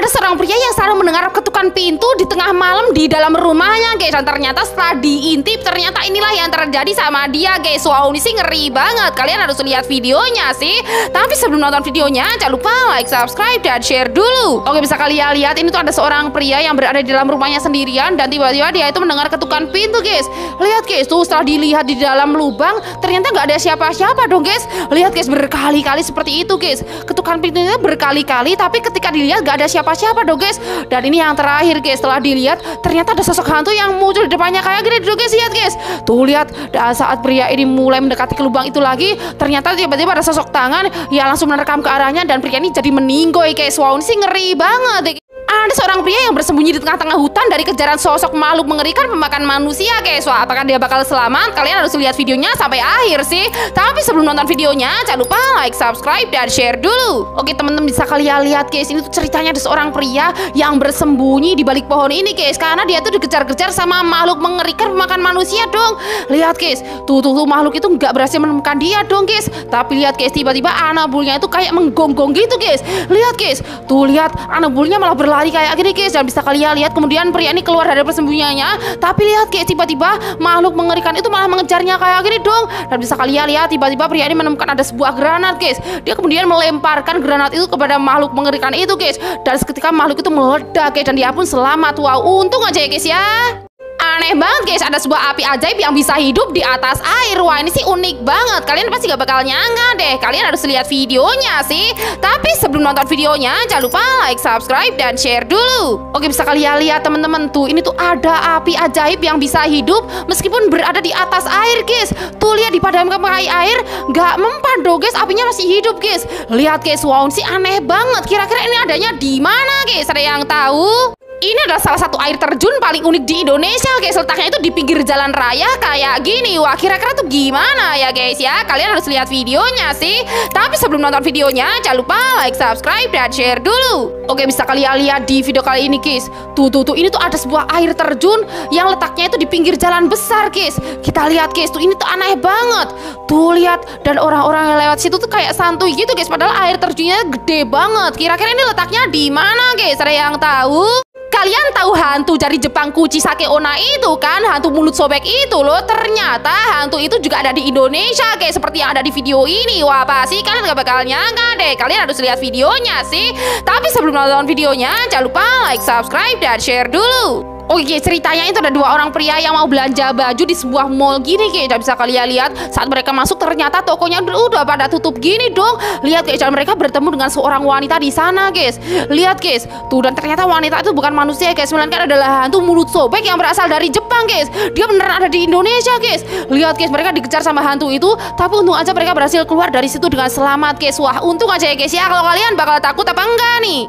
Ada seorang pria yang selalu mendengar ketukan pintu di tengah malam di dalam rumahnya, guys. Dan ternyata setelah diintip, ternyata inilah yang terjadi sama dia, guys. Wow, ini sih ngeri banget. Kalian harus lihat videonya sih. Tapi sebelum nonton videonya, jangan lupa like, subscribe, dan share dulu. Oke, bisa kalian lihat ini tuh ada seorang pria yang berada di dalam rumahnya sendirian. Dan tiba-tiba dia itu mendengar ketukan pintu, guys. Lihat, guys, tuh setelah dilihat di dalam lubang, ternyata nggak ada siapa-siapa dong, guys. Lihat, guys, berkali-kali seperti itu, guys. Ketukan pintunya berkali-kali, tapi ketika dilihat nggak ada siapa-siapa dong, guys. Dan ini yang terakhir, guys, setelah dilihat ternyata ada sosok hantu yang muncul di depannya kayak gini dong, guys. Lihat, guys, tuh lihat. Dan saat pria ini mulai mendekati ke lubang itu lagi, ternyata tiba-tiba ada sosok tangan yang langsung menerkam ke arahnya dan pria ini jadi meninggoy, guys. Wow, ini sih ngeri banget. Ada seorang pria yang bersembunyi di tengah-tengah hutan dari kejaran sosok makhluk mengerikan pemakan manusia, guys. Wah, apakah dia bakal selamat? Kalian harus lihat videonya sampai akhir sih. Tapi sebelum nonton videonya, jangan lupa like, subscribe, dan share dulu. Oke, teman-teman, bisa kalian lihat, guys, ini tuh ceritanya ada seorang pria yang bersembunyi di balik pohon ini, guys, karena dia tuh dikejar-kejar sama makhluk mengerikan pemakan manusia dong. Lihat, guys, tuh makhluk itu nggak berhasil menemukan dia dong, guys. Tapi lihat, guys, tiba-tiba anak buahnya itu kayak menggonggong gitu, guys. Lihat, guys, tuh lihat anak buahnya malah berlari kayak gini, guys. Dan bisa kalian lihat kemudian pria ini keluar dari persembunyiannya. Tapi lihat, guys, tiba-tiba makhluk mengerikan itu malah mengejarnya kayak gini dong. Dan bisa kalian lihat tiba-tiba pria ini menemukan ada sebuah granat, guys. Dia kemudian melemparkan granat itu kepada makhluk mengerikan itu, guys. Dan seketika makhluk itu meledak, guys, dan dia pun selamat. Wow, untung aja ya, guys, ya. Aneh banget, guys, ada sebuah api ajaib yang bisa hidup di atas air. Wah, ini sih unik banget. Kalian pasti gak bakal nyangka deh. Kalian harus lihat videonya sih. Tapi sebelum nonton videonya, jangan lupa like, subscribe, dan share dulu. Oke, bisa kalian lihat, teman-teman, tuh ini tuh ada api ajaib yang bisa hidup meskipun berada di atas air, guys. Tuh lihat, dipadamkan pakai air, gak mempan dong, guys. Apinya masih hidup, guys. Lihat, guys, wow, ini sih aneh banget. Kira-kira ini adanya di mana, guys? Ada yang tahu? Ini adalah salah satu air terjun paling unik di Indonesia, guys. Letaknya itu di pinggir jalan raya kayak gini. Wah, kira-kira tuh gimana ya, guys, ya? Kalian harus lihat videonya sih. Tapi sebelum nonton videonya, jangan lupa like, subscribe, dan share dulu. Oke, bisa kalian lihat di video kali ini, guys. Tuh, ini tuh ada sebuah air terjun yang letaknya itu di pinggir jalan besar, guys. Kita lihat, guys, tuh ini tuh aneh banget. Tuh lihat, dan orang-orang yang lewat situ tuh kayak santuy gitu, guys. Padahal air terjunnya gede banget. Kira-kira ini letaknya di mana, guys? Ada yang tahu? Kalian tahu hantu jari Jepang Kuchisake Onna itu kan? Hantu mulut sobek itu loh. Ternyata hantu itu juga ada di Indonesia, guys, seperti yang ada di video ini. Wah, pasti kalian gak bakal nyangka deh. Kalian harus lihat videonya sih. Tapi sebelum nonton videonya, jangan lupa like, subscribe, dan share dulu. Oke, ceritanya itu ada dua orang pria yang mau belanja baju di sebuah mall gini, guys. Dan bisa kalian lihat saat mereka masuk ternyata tokonya udah pada tutup gini dong. Lihat, guys, dan mereka bertemu dengan seorang wanita di sana, guys. Lihat, guys, tuh, dan ternyata wanita itu bukan manusia, guys, melainkan adalah hantu mulut sobek yang berasal dari Jepang, guys. Dia beneran ada di Indonesia, guys. Lihat, guys, mereka dikejar sama hantu itu, tapi untung aja mereka berhasil keluar dari situ dengan selamat, guys. Wah, untung aja ya, guys, ya. Kalau kalian bakal takut apa enggak nih?